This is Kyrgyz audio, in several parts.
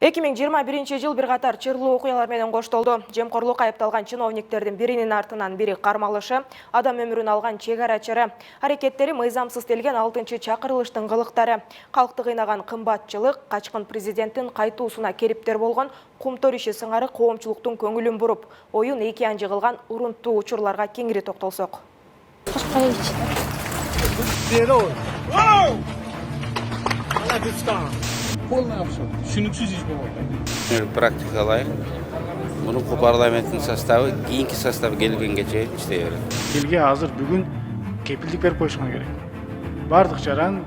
2021 жыл bir катар чырлуу окуялар менен коштолду. Жемкорлукка айыпталган чиновниктердин биринин артынан бири кармалышы, адам өмүрүн алган чек арачылары, аракеттери мыйзамсыз делген 6-чакырылыштын кылыктары, калкты кыйнаган кымбатчылык, качкын президенттин кайтуусуна кериптер болгон кумтор иши сыңары коомчулуктун көңүлүн буруп, оюн эки анжы кылган урунттуу учурларга кеңири токтолсок. Түсініксіз еш болады. Практикалайық. Бұның парламенттің составы, кейінгі составы келгенге чейін істей береді. Елге азыр бүгін кепілдік беріп қойышына керек. Бардық жаран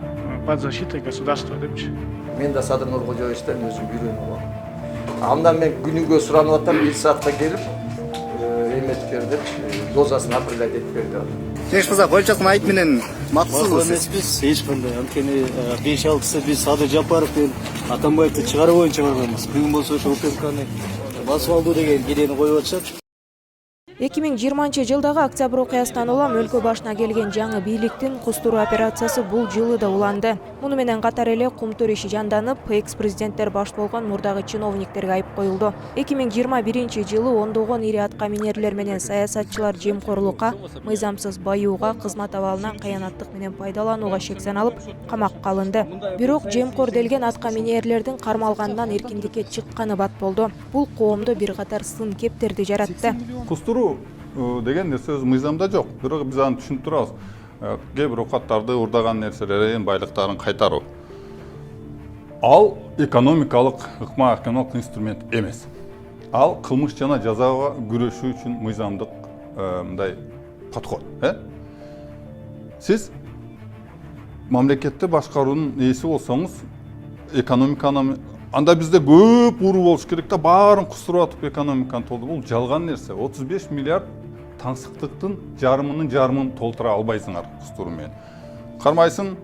под защитой государства депчи. Мен да Садыр Нуркожоевичтен өзім үйреніп алам. Андан мен күнүгө суранып атам, 1 саатка келип, эметкер деп дозасын определять этип берди. Кеш мырза, коюмчасын айып менен максыз эмеспиз, эч кандай. Анткени 5-6-сы биз Садыр Жапаров менен Атамбаевди чыгаруу боюнча барганбыз. Бүгүн болсо ошо УКМКны басып алуу деген кедени коюп атышат. 2020 жылдагы октябрь окуясынан улам өлкө башына келген жаңы бийликтин кустуруу операциясы бул жылы да уланды. Муну менен катар эле кумтор иши жанданып, экс-президенттер баш болгон мурдагы чиновниктерге айып коюлду. 2021 жылы ондогон ири атка минерлер менен саясатчылар жемкорлукка, мыйзамсыз баюуга, кызмат абалынан кыянаттык менен пайдаланууга шек саналып, камакка алынды. Бирок жемкор делген атка минерлердин кармалгандан эркиндикке чыкканы бат болду. Бул коомдо бир катар сын кептерди жаратты. Кустуруу деген нерсе өз мыйзамда жок. Бирок биз аны түшүнүп турабыз. Кээ бир оокаттарды урдаган нерселерин, байлыктарын кайтаруу. Ал экономикалык, ыкма экономикалык инструмент эмес. Ал кылмыш жана жазага күрөшүү үчүн мыйзамдык мындай подход. Сиз мамлекетти башкаруунун ээси болсоңуз, экономиканы анда бизде көп уруу болуш керек да, баарын кустуруп атып экономиканы толтуруу. Бул жалган нерсе. 35 миллиард таңсыктыктын жарымын толтура албайсыңар кустуруу менен. Кармайсың,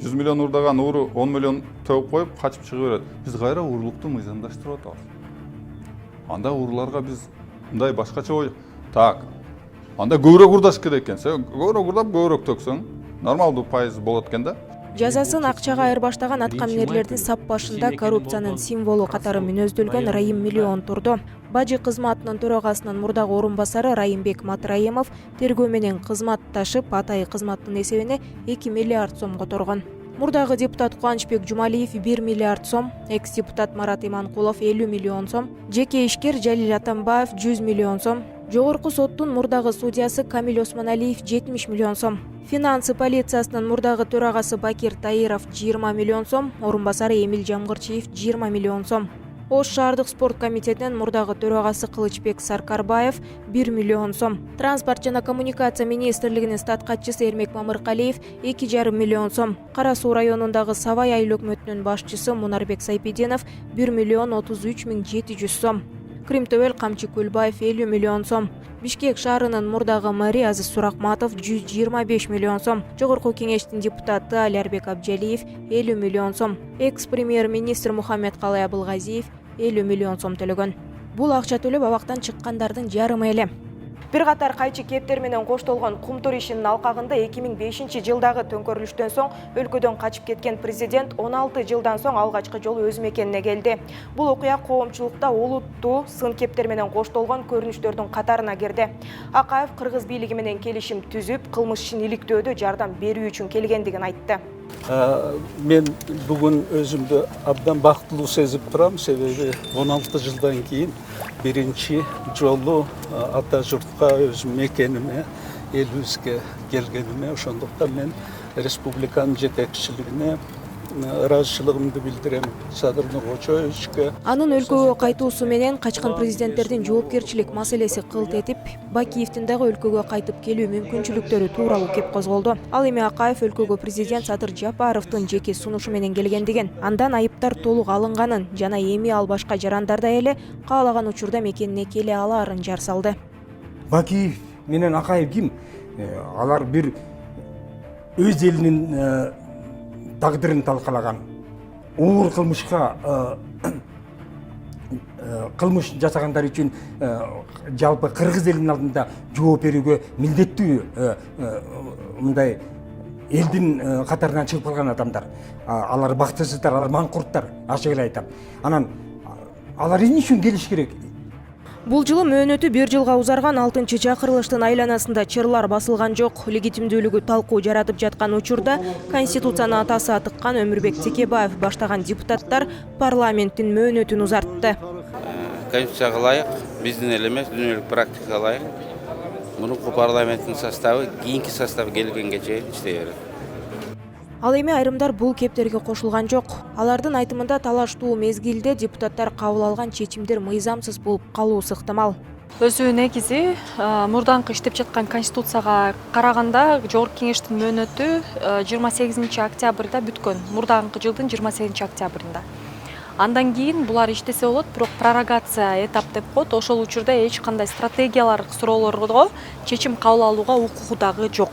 100 миллион урдаган уру 10 миллион төгүп коюп качып чыгып берет. Биз кайра уруулукту мыйзамдаштырып атабыз. Анда урууларга биз мындай башкача ой. Так. Анда көбүрөөк урдаш керек экен. Сен көбүрөөк урдап, көбүрөөк төксөң, нормалдуу пайыз болот экен да. Жазасын акчага айырбаштаган атка минерлердин сап башында коррупциянын символу катары мүнөздөлгөн Райым Миллион турду. Бажы кызматынын төрагасынын мурдагы орун басары Райымбек Матраимов тергөө менен кызматташып, атайы кызматтын эсебине 2 миллиард сом которгон. Мурдагы депутат Кубанычбек Жумалиев 1 миллиард сом, экс-депутат Марат Иманкулов 50 миллион сом, жеке ишкер Жалил Атамбаев 100 миллион сом, Жогорку соттун мурдагы судьясы Камил Осмоналиев 70 миллион сом, Финансы полициясынын мурдагы төрагасы Бакир Таиров 20 миллион сом, орун басары Эмил Жамгырчиев 20 миллион сом. Ош шаардык спорт комитетинин мурдагы төрагасы Кылычбек Саркарбаев 1 миллион сом. Транспорт жана коммуникация министрлигинин статкатчысы Эрмек Мамыркалиев 2,5 миллион сом. Кара Суу районундагы Савай айыл өкмөтүнүн башчысы Мунарбек Сайпидинов 1 миллион 33 700 сом. Кримтөбөл Камчы Көлбаев 50 миллион сом. Бишкек шаарынын мурдагы мэри Азиз Суракматов 125 миллион сом. Жогорку кеңештин депутаты Алярбек Абджалиев 50 миллион сом. Экс-премьер-министр Мухаммед Калай Абылгазиев 50 миллион сом төлөгөн. Бул акча төлөп абактан чыккандардын жарымы эле. Bir катар кайчы кептер менен коштолгон кумтор ишинин алкагында 2005 жылдагы төңкөрүлүштөн соң өлкөдөн качып кеткен президент 16 жылдан соң алгачкы жолу өз мекенине келди. Бул окуя коомчулукта олуттуу сын кептер менен коштолгон көрүнүштөрдүн катарына кирди. Акаев кыргыз бийлиги менен келишим түзүп, кылмыш ишин иликтөөдө жардам берүү үчүн келгендигин айтты. Мен бүгүн өзүмдү абдан бактылуу сезип турам, себеби 16 жылдан кийин биринчи жолу ата журтка өз мекениме, элибизге келгениме, ошондуктан мен республиканын жетекчилигине ыраазычылыгымды билдирем. Садыр Нуркожоевичке. Анын өлкөгө кайтуусу менен качкан президенттердин жоопкерчилик маселеси кылт этип, Бакиевдин дагы өлкөгө кайтып келүү мүмкүнчүлүктөрү тууралуу кеп козголду. Ал эми Акаев өлкөгө президент Садыр Жапаровдун жеке сунушу менен келгендигин, андан айыптар толук алынганын жана эми ал башка жарандардай эле каалаган учурда мекенине келе алаарын жар салды. Бакиев менен Акаев ким? Алар бир өз элинин тагдырын талкалаган, оор кылмышка кылмыш жасагандар үчүн жалпы кыргыз элинин алдында жооп берүүгө милдеттүү мындай элдин катарынан чыгып калган адамдар, алар бактысыздар, алар маңкурттар, ачык эле айтам. Анан алар эмне үчүн келиш керек? Бул жылы мөөнөтү 1 жылга узарган 6-чы чакырылыштын айланасында чырлар басылган жок. Легитимдүүлүгү талкуу жаратып жаткан учурда Конституцияны атасы атыккан Өмүрбек Текебаев баштаган депутаттар парламенттин мөөнөтүн узартты. Конституцияга ылайык, биздин эле эмес, дүйнөлүк практикага ылайык. Мурунку парламенттин составы кийинки состав келгенге чейин иштей берет. Ал эми айрымдар бул кептерге кошулган жок. Алардын айтымында талаштуу мезгилде депутаттар кабыл алган чечимдер мыйзамсыз болуп калуусу ыктымал. Өзү негизи мурданкы иштеп жаткан Конституцияга караганда Жогорку Кеңештин мөөнөтү 28 октябрда бүткөн. Мурданкы жылдын 28 октябрында. Андан кийин булар иштесе болот, бирок пророгация этап деп коет. Ошол учурда эч кандай стратегиялар суроолорго чечим кабыл алууга укугу дагы жок.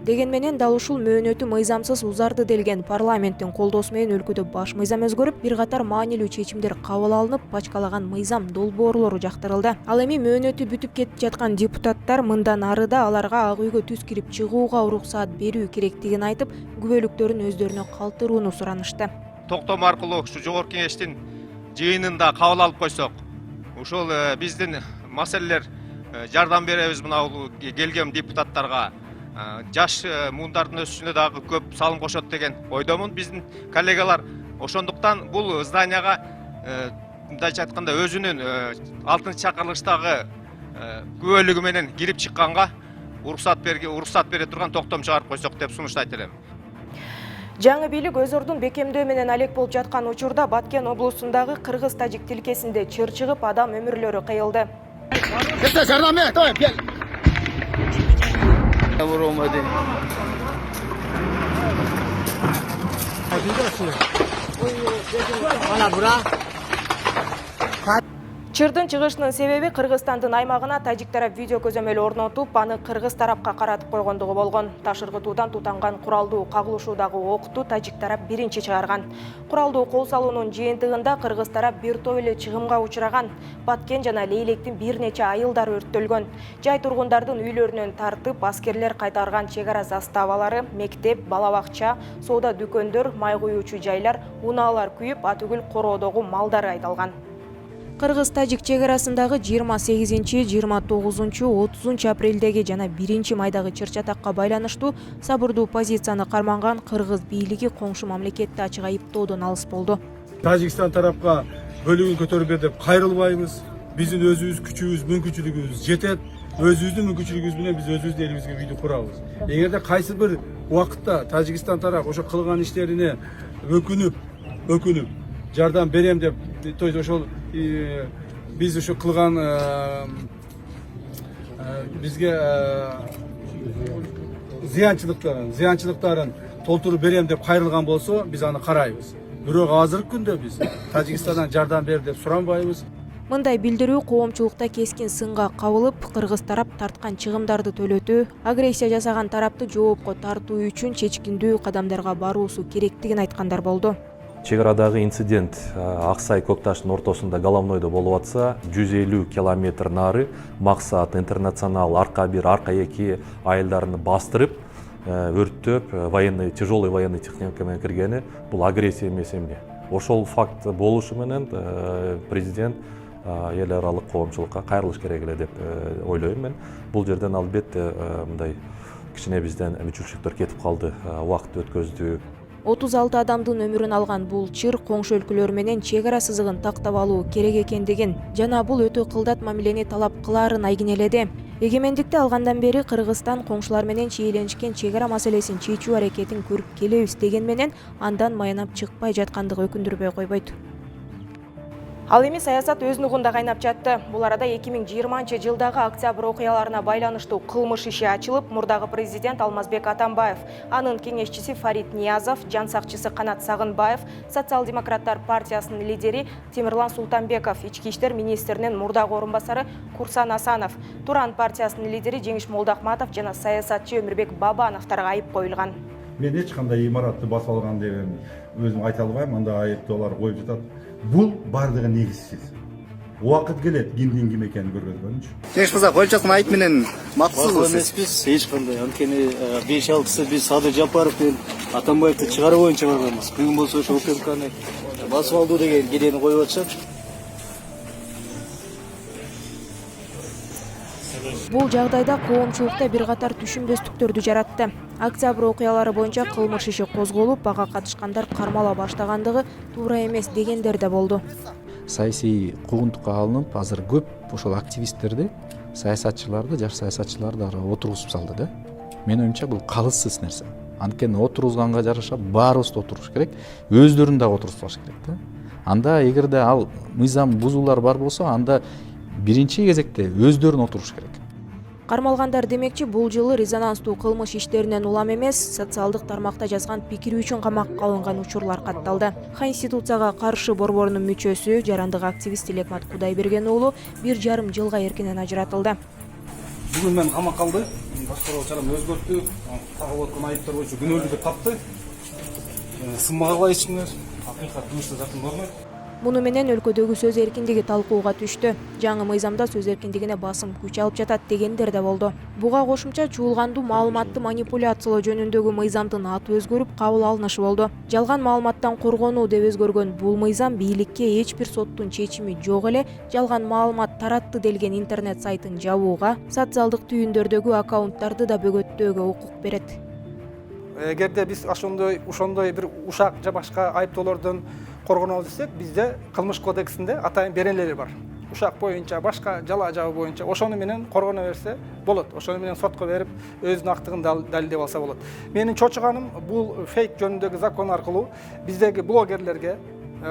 Деген менен дал ушул мөөнөтү мыйзамсыз узарды делген парламенттин колдоосу менен өлкөдө баш мыйзам өзгөрүп, бир катар маанилүү чечимдер кабыл алынып, пачкалаган мыйзам долбоорлору жактырылды. Ал эми мөөнөтү бүтүп кетип жаткан депутаттар мындан ары да аларга ак үйгө түз кирип чыгууга уруксаат берүү керектигин айтып, күбөлүктөрүн өздөрүнө калтырууну суранышты. Токтом аркылуу ушу Жогорку Кеңештин жыйынында кабыл алып койсок, ушул биздин маселелер жардам беребиз мына келген депутаттарга. Жаш муундардын өсүшүнө дагы көп салым кошот деген ойдомун биздин коллегалар. Ошондуктан бул зданияга мындайча айтканда өзүнүн 6-чы чакырылыштагы күбөлүгү менен кирип чыкканга уруксат бере турган токтом чыгарып койсок деп сунуштайт элем. Жаңы бийлик өз ордун бекемдөө менен алек болуп жаткан учурда Баткен облусундагы кыргыз-тажик тилкесинде чыр чыгып адам өмүрлөрү кыйылды. Чырдын чыгышынын себеби Кыргызстандын аймагына тажик тарап видео көзөмөл орнотуп, аны кыргыз тарапка каратып койгондугу болгон. Ташыргытуудан тутанган куралдуу кагылышуудагы окту тажик тарап биринчи чыгарган. Куралдуу кол салуунун жыйынтыгында кыргыз тарап бир топ эле чыгымга учураган. Баткен жана Лейлектин бир нече айылдары өрттөлгөн. Жай тургундардын үйлөрүнөн тартып, аскерлер кайтарган чек ара заставалары, мектеп, бала бакча, соода дүкөндөр, май куюучу жайлар, унаалар күйүп, атүгүл короодогу малдары айдалган. Кыргыз-тажик чек арасындагы 28, 29, 30 апрелдеги жана 1 майдагы чыр-чатакка байланыштуу сабырдуу позицияны карманган кыргыз бийлиги коңшу мамлекетти ачык айыптоодон алыс болду. Тажикстан тарапка бөлүгүн көтөрүп бер деп кайрылбайбыз. Биздин өзүбүз күчүбүз, мүмкүнчүлүгүбүз жетет. Өзүбүздүн мүмкүнчүлүгүбүз менен биз өзүбүздүн элибизге үйдү курабыз. Эгерде кайсы бир убакытта Тажикстан тарап ошо кылган иштерине өкүнүп жардам берем деп, то есть ошол биз ошо кылган бизге зыянчылыктарын толтуруп берем деп кайрылган болсо, биз аны карайбыз. Бирок азыркы күндө биз Тажикстандан жардам бер деп суранбайбыз. Мындай билдирүү коомчулукта кескин сынга кабылып, кыргыз тарап тарткан чыгымдарды төлөтүү, агрессия жасаган тарапты жоопко тартуу үчүн чечкиндүү кадамдарга баруусу керектигин айткандар болду. Чек арадагы инцидент Аксай Көкташтын ортосунда головнойдо болуп атса, 150 километр нары Максат Интернационал арка 1, арка 2 айылдарын бастырып, өрттөп, тяжелый военный техника менен киргени бул агрессия эмес эмне. Ошол факт болушу менен президент эл аралык коомчулукка кайрылыш керек эле деп ойлойм мен. Бул жерден албетте мындай кичине бизден мүчүлчүктөр кетип калды, убакыт өткөздү. 36 адамдын өмүрүн алган бул чыр коңшу өлкөлөр менен чек ара сызыгын тактап алуу керек экендигин жана бул өтө кылдат мамилени талап кылаарын айгинеледи. Эгемендикти алгандан бери Кыргызстан коңшулар менен шиеленишкен чек ара маселесин чечүү аракетин көрүп келебиз деген менен андан маянап чыкпай жаткандыгы өкүндүрбөй койбойт. Ал эми саясат өз нугунда кайнап жатты. Бул арада 2020-жылдагы октябрь окуяларына байланыштуу кылмыш иши ачылып, мурдагы президент Алмазбек Атамбаев, анын кеңешчиси Фарид Ниязов, жан сакчысы Канат Сагынбаев, социал-демократтар партиясынын лидери Темирлан Султанбеков, ички иштер министринин мурдагы орунбасары Курсан Асанов, Туран партиясынын лидери Жеңиш Молдахматов жана саясатчы Өмүрбек Бабановторго айып коюлган. Мен эч кандай имаратты басып алган деп өзүм айта албайм, анда айыптоолор коюп жатат. Бул бардыгы негизсиз. убакыт келет кимдин ким экенин көргөзгөнчү. Кеңеш мырза, коюлчасын айып менен максатсызбы сиз? эмеспиз эч кандай. Анткени 5-6-сы биз Садыр Жапаров менен Атамбаевди чыгаруу боюнча барганбыз. Бүгүн болсо ошо УКМКны басып алуу деген идеяны коюп атышат. Бул жагдайда коомчулукта бир катар түшүнбөстүктөрдү жаратты. Октябрь окуялары боюнча кылмыш иши козголуп, ага катышкандар кармала баштагандыгы туура эмес дегендер да болду. Саясий куугунтукка алынып, азыр көп ошол активисттерди, саясатчыларды, жаш саясатчыларды отургузуп салды да. Менин оюмча бул калыссыз нерсе. Анткени отургузганга жараша баарыбыз да отуруш керек, өздөрүн дагы отургузбаш керек да. Анда эгерде ал мыйзам бузуулар бар болсо, анда биринчи кезекте өздөрүн отуруш керек. Кармалгандар демекчи, бул жылы резонанстуу кылмыш иштеринен улам эмес, социалдык тармакта жазган пикири үчүн камакка алынган учурлар катталды. Конституцияга каршы борборунун мүчөсү, жарандык активист Элекмат Кудайберген уулу 1,5 жылга эркинен ажыратылды. Бүгүн мен камакка алды. Башкаруу чараны өзгөрттү. Тагып аткан айыптар боюнча күнөөлүү деп тапты. Сынмага эч кимге акыйкат кылмышты затын көрмөйт. Муну менен өлкөдөгү сөз эркиндиги талкууга түштү. Жаңы мыйзамда сөз эркиндигине басым күч алып жатат дегендер да болду. Буга кошумча чуулгандуу маалыматты манипуляциялоо жөнүндөгү мыйзамдын аты өзгөрүп, кабыл алынышы болду. Жалган маалыматтан коргонуу деп өзгөргөн бул мыйзам бийликке эч бир соттун чечими жок эле жалган маалымат таратты делген интернет сайтын жабууга, социалдык түйүндөрдөгү аккаунттарды да бөгөттөөгө укук берет. Эгерде биз ошондой бир ушак же башка айыптоолордон коргонолу десек, бизде кылмыш кодексинде атайын беренелери бар. Ушак боюнча, башка жала жабуу боюнча ошону менен коргоно берсе болот. Ошону менен сотко берип, өзүнүн актыгын далилдеп алса болот. Менин чочуганым бул фейк жөнүндөгү закон аркылуу биздеги блогерлерге,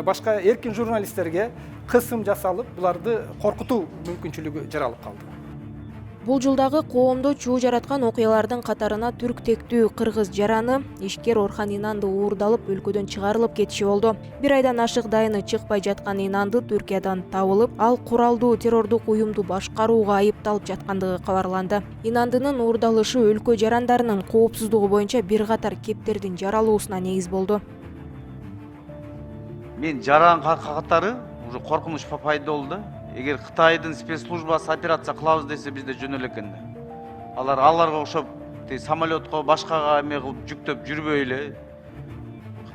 башка эркин журналисттерге кысым жасалып, буларды коркутуу мүмкүнчүлүгү жаралып калды. Бул жылдагы коомдо чуу жараткан окуялардын катарына түрк тектүү кыргыз жараны ишкер Орхан Инанды уурдалып өлкөдөн чыгарылып кетиши болду. Бир айдан ашык дайыны чыкпай жаткан Инанды Түркиядан табылып, ал куралдуу террордук уюмду башкарууга айыпталып жаткандыгы кабарланды. Инандынын уурдалышы өлкө жарандарынын коопсуздугу боюнча бир катар кептердин жаралуусуна негиз болду. Мен жаран катары уже коркунуч пайда болду. Эгер Кытайдын спецслужбасы операция кылабыз десе бизде жөн эле экен да. Аларга окшоп самолетко башкага эме кылып жүктөп жүрбөй эле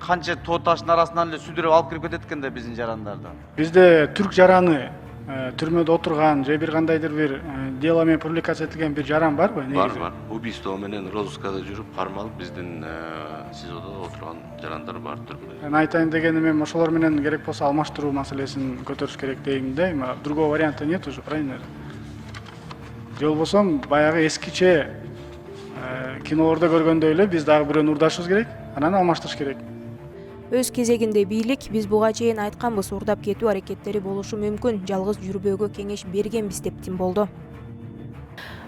канча тоо таштын арасынан эле сүдүрүп алып кирип кетет экен да биздин жарандарды. Бизде түрк жараны түрмөдө отурган же бир кандайдыр бир дело менен публикация этилген бир жаран барбы? Бар. Убийство менен розыскада жүрүп кармалып биздин СИЗОдо отурган жарандар бар түрмөдө. Мен айтайын дегеним эми ошолор менен керек болсо алмаштыруу маселесин көтөрүш керек дейм да. Другого варианта нет уже, правильно? Же болбосо баягы эскиче кинолордо көргөндөй эле биз дагы бирөөнү урдашыбыз керек, анан алмаштырыш керек. Өз кезегинде бийлик биз буга чейин айтканбыз, урдап кетүү аракеттери болушу мүмкүн, жалгыз жүрбөөгө кеңеш бергенбиз деп тим болду.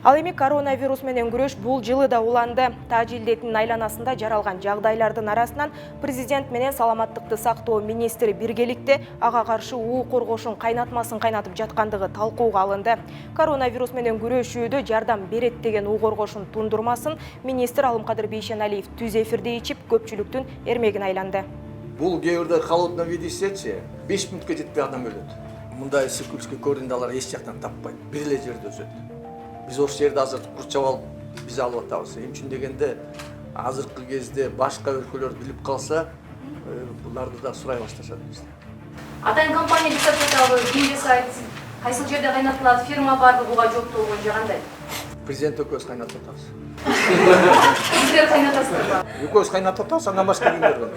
Ал эми коронавирус менен күрөш бул жылы да уланды. Тааж илдетинин айланасында жаралган жагдайлардын арасынан президент менен саламаттыкты сактоо министри биргеликте ага каршы уу коргошун кайнатмасын кайнатып жаткандыгы талкууга алынды. Коронавирус менен күрөшүүдө жардам берет деген уу коргошун тундурмасын министр Алымкадыр Бейшеналиев түз эфирде ичип көпчүлүктүн эрмегине айланды. Бул кээ бирде холодный виде ичсечи 5 мүнөткө жетпей адам өлөт. Мындай сыйкылышкы көрүндү эч жактан таппайт. Бир эле жерде өсөт. Биз ошол жерде азыр курчап алып биз алып атабыз. Эмне үчүн дегенде азыркы кезде башка өлкөлөр билип калса, буларды да сурай башташат бизде. Атайын компания жасап жатабы, ким жасайт? Кайсыл жерде кайнатылат? Фирма барбы буга жооптоо боюнча кандай? Президент экөөбүз кайнатып атабыз. Сиздер кайнатасызбы? Экөөбүз кайнатып атабыз, андан башка кимдер бар?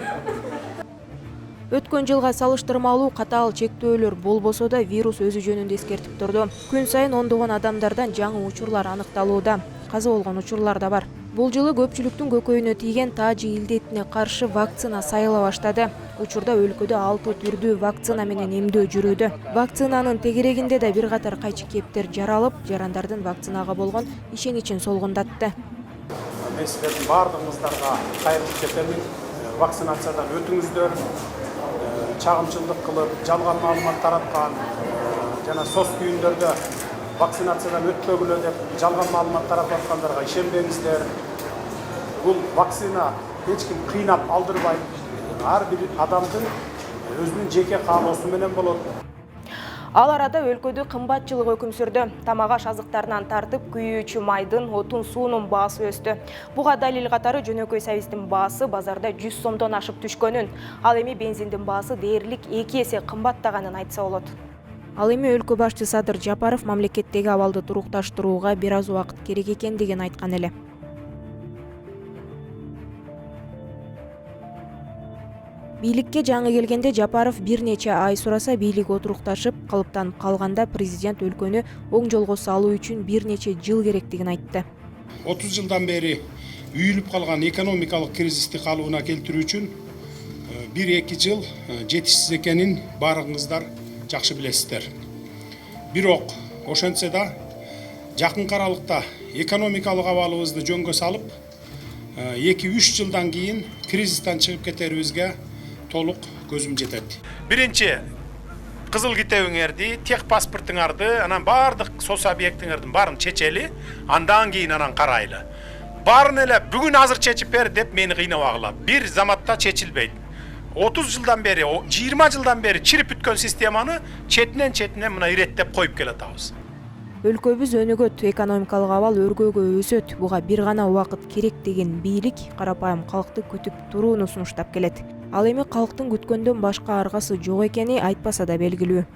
Өткөн жылга салыштырмалуу катаал чектөөлөр болбосо да вирус өзү жөнүндө эскертип турду. Күн сайын ондогон адамдардан жаңы учурлар аныкталууда. Каза болгон учурлар да бар. Бул жылы көпчүлүктүн көкөйүнө тийген таажи илдетине каршы вакцина сайыла баштады. Учурда өлкөдө 6 түрдүү вакцина менен эмдөө жүрүүдө. Вакцинанын тегерегинде да бир катар кайчы кептер жаралып, жарандардын вакцинага болгон ишеничин солгундатты. Мен сиздердин баардыгыңыздарга кайрылып кетемин. Вакцинациядан өтүңүздөр. Чагымчылдык кылып, жалган маалымат тараткан, жана соц түйүндөрдө вакцинациядан өтпөгүлө деп жалган маалымат таратып аткандарга ишенбеңиздер. Бул вакцина эч ким кыйнап алдырбайт. Ар бир адамдын өзүнүн жеке каалоосу менен болот. Ал арада өлкөдө кымбатчылык өкүм сүрдү. Тамак-аш азыктарынан тартып күйүүчү майдын, отун, суунун баасы өстү. Буга далил катары жөнөкөй сабиздин баасы базарда 100 сомдон ашып түшкөнүн, ал эми бензиндин баасы дээрлик 2 эсе кымбаттаганын айтса болот. Ал эми өлкө башчы Садыр Жапаров мамлекеттеги абалды турукташтырууга бир аз убакыт керек экендигин айткан эле. Бийликке жаңы келгенде Жапаров бир нече ай сураса, бийлик отурукташып калыптанып калганда президент өлкөнү оң жолго салуу үчүн бир нече жыл керектигин айтты. 30 жылдан бери үйүлүп калган экономикалык кризисти калыбына келтирүү үчүн 1-2 жыл жетишсиз экенин баарыңыздар жакшы билесиздер. Бирок ошентсе да жакынкы аралыкта экономикалык абалыбызды жөнгө салып, 2-3 жылдан кийин кризистен чыгып кетерибизге толук көзүм жетет. Биринчи кызыл китебиңерди, тех паспортуңарды, анан баардык сос объектиңердин баарын чечели, андан кийин анан карайлы. Баарын эле бүгүн азыр чечип бер деп мени кыйнабагыла. Бир заматта чечилбейт. 30 жылдан бери, 20 жылдан бери чирип бүткөн системаны четинен мына иреттеп коюп келатабыз. Өлкөбүз өнүгөт, экономикалык абал өргөөгө өсөт. Буга бир гана убакыт керек деген бийлик карапайым калкты күтүп турууну сунуштап келет. Ал эми калктын күткөндөн башка аргасы жок экени айтпаса да белгилүү.